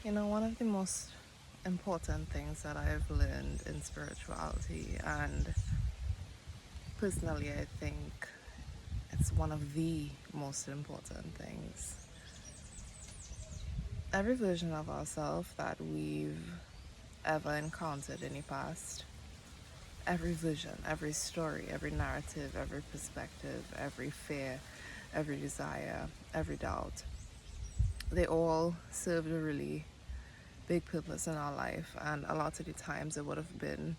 One of the most important things that I've learned in spirituality, and personally, I think it's one of the most important things. Every version of ourselves that we've ever encountered in the past, every vision, every story, every narrative, every perspective, every fear, every desire, every doubt, they all served a really big purpose in our life. And a lot of the times it would have been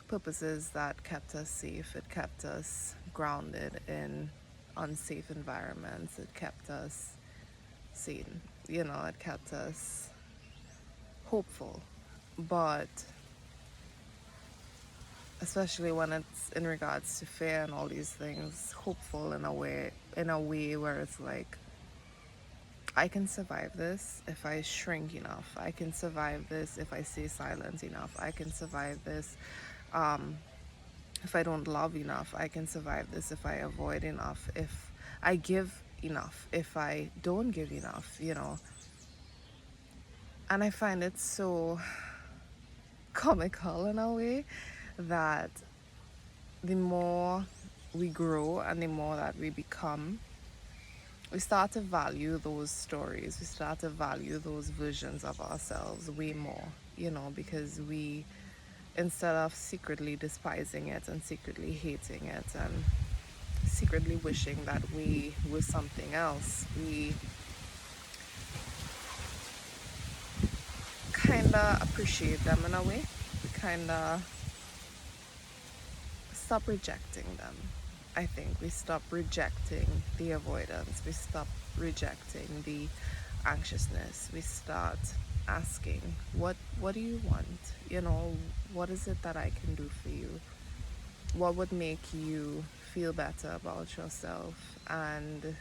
purposes that kept us safe. It kept us grounded in unsafe environments. It kept us sane. It kept us hopeful. But especially when it's in regards to fear and all these things, hopeful in a way where it's like, I can survive this if I shrink enough. I can survive this if I stay silent enough. I can survive this if I don't love enough. I can survive this if I avoid enough. If I give enough. If I don't give enough. And I find it so comical in a way that the more we grow and the more that we become, we start to value those stories. We start to value those versions of ourselves way more, because instead of secretly despising it and secretly hating it and secretly wishing that we were something else, we kind of appreciate them in a way. We kind of stop rejecting them. I think we stop rejecting the avoidance. We stop rejecting the anxiousness. We start asking, what do you want? What is it that I can do for you? What would make you feel better about yourself? And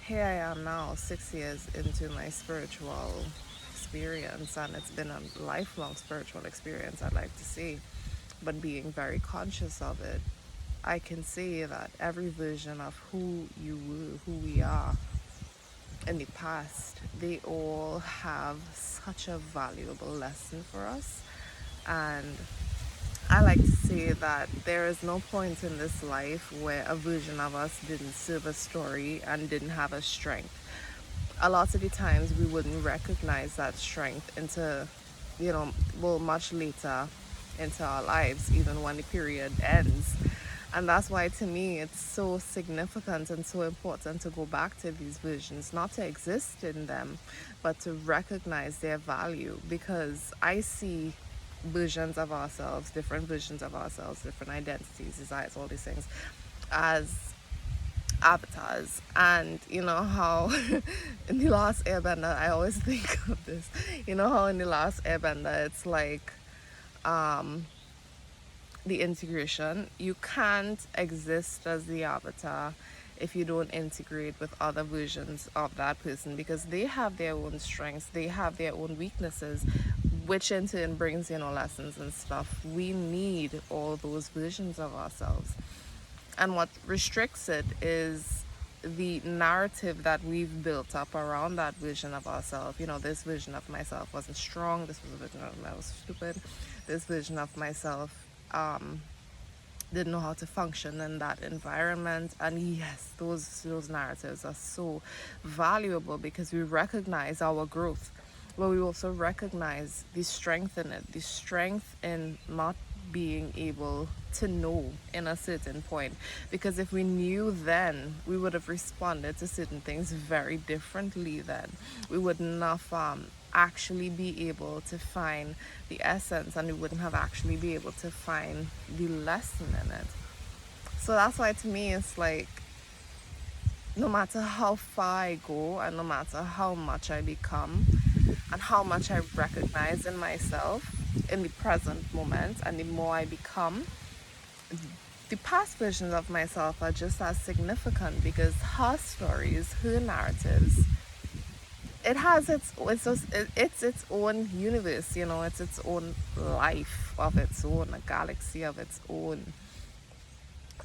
here I am now, 6 years into my spiritual experience, and it's been a lifelong spiritual experience, I'd like to say. But being very conscious of it, I can say that every version of who you were, who we are in the past, they all have such a valuable lesson for us. And I like to say that there is no point in this life where a version of us didn't serve a story and didn't have a strength. A lot of the times we wouldn't recognize that strength much later into our lives, even when the period ends. And that's why, to me, it's so significant and so important to go back to these visions, not to exist in them, but to recognize their value. Because I see visions of ourselves, different visions of ourselves, different identities, desires, all these things, as avatars. And you know how in the last Airbender, I always think of this. You know how in the last Airbender, it's like the integration. You can't exist as the avatar if you don't integrate with other versions of that person, because they have their own strengths, they have their own weaknesses, which in turn brings lessons and stuff. We need all those versions of ourselves, and what restricts it is the narrative that we've built up around that vision of ourselves. This vision of myself wasn't strong, this was a vision of myself was stupid, this vision of myself didn't know how to function in that environment. And yes, those narratives are so valuable because we recognize our growth, but we also recognize the strength in it, the strength in not being able to know in a certain point. Because if we knew then, we would have responded to certain things very differently then. We wouldn't have actually be able to find the essence, and we wouldn't have actually be able to find the lesson in it. So that's why, to me, it's like, no matter how far I go and no matter how much I become and how much I recognize in myself in the present moment, and the more I become, the past versions of myself are just as significant, because her stories, her narratives, it has it's its own universe. It's its own life of its own, a galaxy of its own.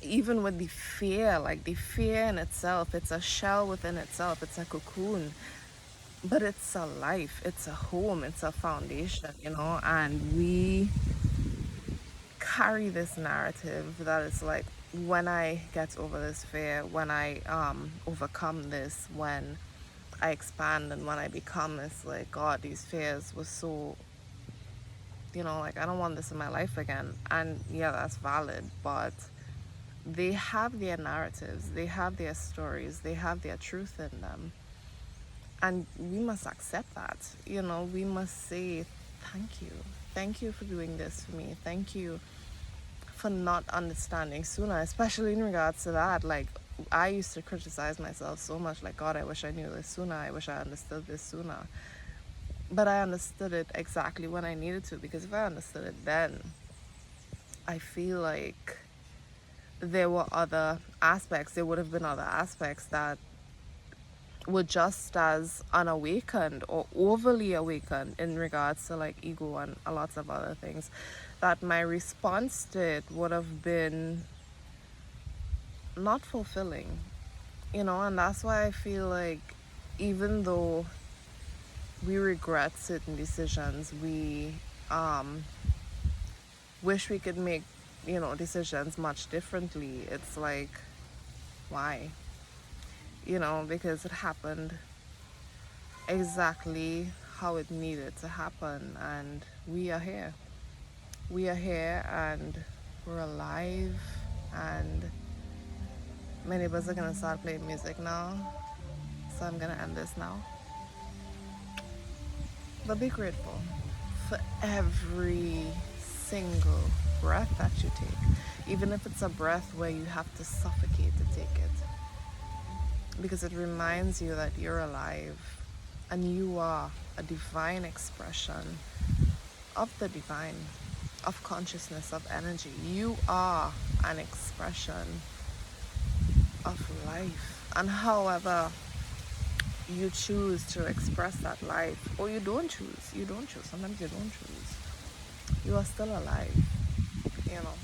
Even with the fear, like the fear in itself, it's a shell within itself, it's a cocoon. but it's a life, it's a home, it's a foundation, you know, and we carry this narrative that it's like, when I get over this fear, when I overcome this, when I expand and when I become this, like, God, these fears were so, you know, like, I don't want this in my life again. And yeah, that's valid, but they have their narratives, they have their stories, they have their truth in them. And we must accept that. You know, we must say, thank you. Thank you for doing this for me. Thank you for not understanding sooner, especially in regards to that. Like, I used to criticize myself so much, like, God, I wish I knew this sooner. I wish I understood this sooner. But I understood it exactly when I needed to, because if I understood it then, I feel like there were other aspects, there would have been other aspects that were just as unawakened or overly awakened in regards to like ego and a lot of other things, that my response to it would have been not fulfilling, you know. And that's why I feel like, even though we regret certain decisions, we wish we could make, you know, decisions much differently. It's like, why? You know, because it happened exactly how it needed to happen, and we are here. We are here, and we're alive, and my neighbors are gonna start playing music now, so I'm gonna end this now. But be grateful for every single breath that you take, even if it's a breath where you have to suffocate to take it, because it reminds you that you're alive and you are a divine expression of the divine, of consciousness, of energy. You are an expression of life. And however you choose to express that life, or you don't choose, sometimes you don't choose, you are still alive, you know.